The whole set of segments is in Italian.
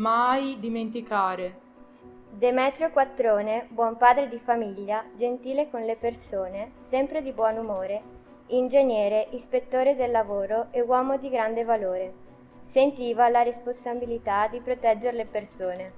mai dimenticare. Demetrio Quattrone, buon padre di famiglia, gentile con le persone, sempre di buon umore, ingegnere, ispettore del lavoro e uomo di grande valore. Sentiva la responsabilità di proteggere le persone.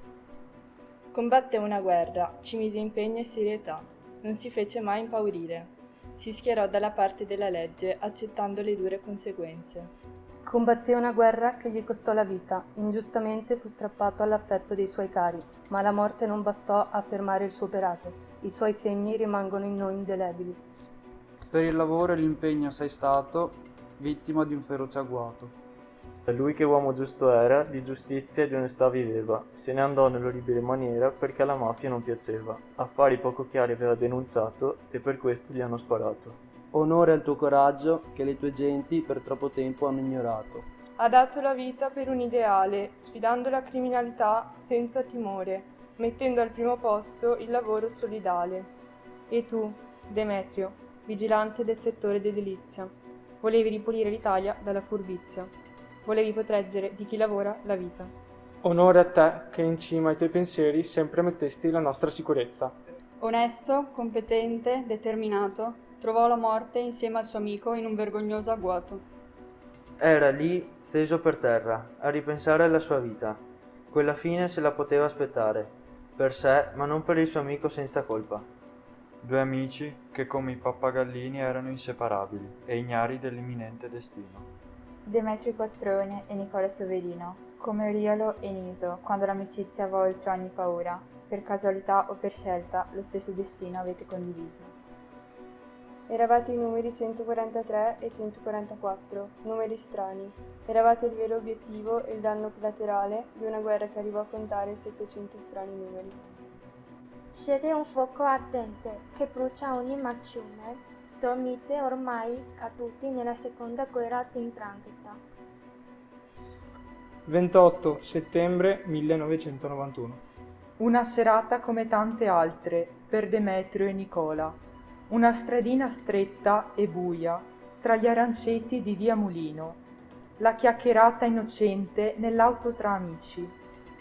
Combatté una guerra, ci mise impegno e serietà, non si fece mai impaurire. Si schierò dalla parte della legge, accettando le dure conseguenze. Combatté una guerra che gli costò la vita, ingiustamente fu strappato all'affetto dei suoi cari, ma la morte non bastò a fermare il suo operato, i suoi segni rimangono in noi indelebili. Per il lavoro e l'impegno sei stato vittima di un feroce agguato. È lui che uomo giusto era, di giustizia e di onestà viveva, se ne andò nell'orribile maniera perché alla mafia non piaceva, affari poco chiari aveva denunciato e per questo gli hanno sparato. Onore al tuo coraggio che le tue genti per troppo tempo hanno ignorato. Ha dato la vita per un ideale, sfidando la criminalità senza timore, mettendo al primo posto il lavoro solidale. E tu, Demetrio, vigilante del settore dell'edilizia, volevi ripulire l'Italia dalla furbizia, volevi proteggere di chi lavora la vita. Onore a te che in cima ai tuoi pensieri sempre mettesti la nostra sicurezza. Onesto, competente, determinato, trovò la morte insieme al suo amico in un vergognoso agguato. Era lì, steso per terra, a ripensare alla sua vita. Quella fine se la poteva aspettare, per sé, ma non per il suo amico senza colpa. Due amici che come i pappagallini erano inseparabili e ignari dell'imminente destino. Demetrio Quattrone e Nicola Soverino, come Oriolo e Niso, quando l'amicizia va oltre ogni paura, per casualità o per scelta, lo stesso destino avete condiviso. Eravate i numeri 143 e 144, numeri strani. Eravate il vero obiettivo e il danno collaterale di una guerra che arrivò a contare 700 strani numeri. Siete un fuoco ardente che brucia ogni mancione. Dormite ormai caduti nella seconda guerra d'Indrangheta. 28 settembre 1991. Una serata come tante altre per Demetrio e Nicola. Una stradina stretta e buia tra gli aranceti di via Mulino. La chiacchierata innocente nell'auto tra amici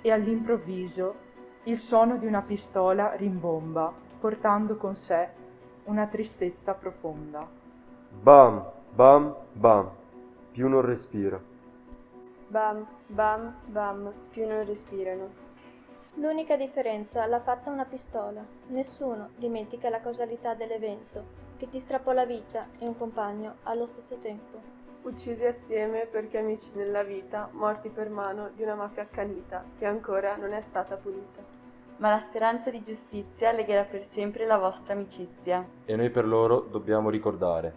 e all'improvviso il suono di una pistola rimbomba, portando con sé una tristezza profonda. Bam, bam, bam, più non respira. Bam, bam, bam, più non respirano. L'unica differenza l'ha fatta una pistola. Nessuno dimentica la causalità dell'evento che ti strappò la vita e un compagno allo stesso tempo. Uccisi assieme perché amici nella vita, morti per mano di una mafia accanita che ancora non è stata punita. Ma la speranza di giustizia legherà per sempre la vostra amicizia. E noi per loro dobbiamo ricordare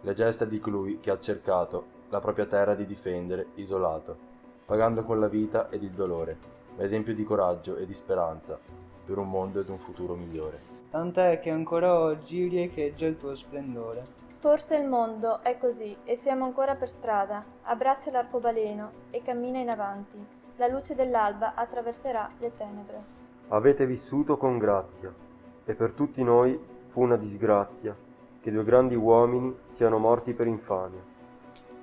le gesta di colui che ha cercato la propria terra di difendere, isolato, pagando con la vita ed il dolore, esempio di coraggio e di speranza per un mondo ed un futuro migliore. Tant'è che ancora oggi riecheggia il tuo splendore. Forse il mondo è così e siamo ancora per strada. Abbraccia l'arcobaleno e cammina in avanti. La luce dell'alba attraverserà le tenebre. Avete vissuto con grazia e per tutti noi fu una disgrazia che due grandi uomini siano morti per infamia.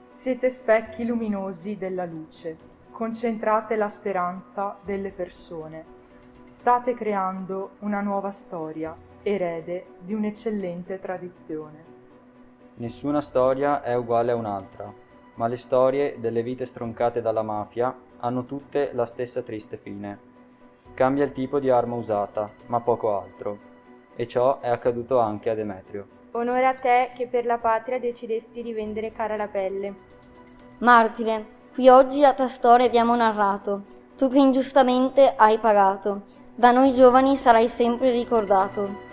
Siete specchi luminosi della luce. Concentrate la speranza delle persone. State creando una nuova storia, erede di un'eccellente tradizione. Nessuna storia è uguale a un'altra, ma le storie delle vite stroncate dalla mafia hanno tutte la stessa triste fine. Cambia il tipo di arma usata, ma poco altro. E ciò è accaduto anche a Demetrio. Onore a te che per la patria decidesti di vendere cara la pelle. Martire, qui oggi la tua storia abbiamo narrato, tu che ingiustamente hai pagato. Da noi giovani sarai sempre ricordato.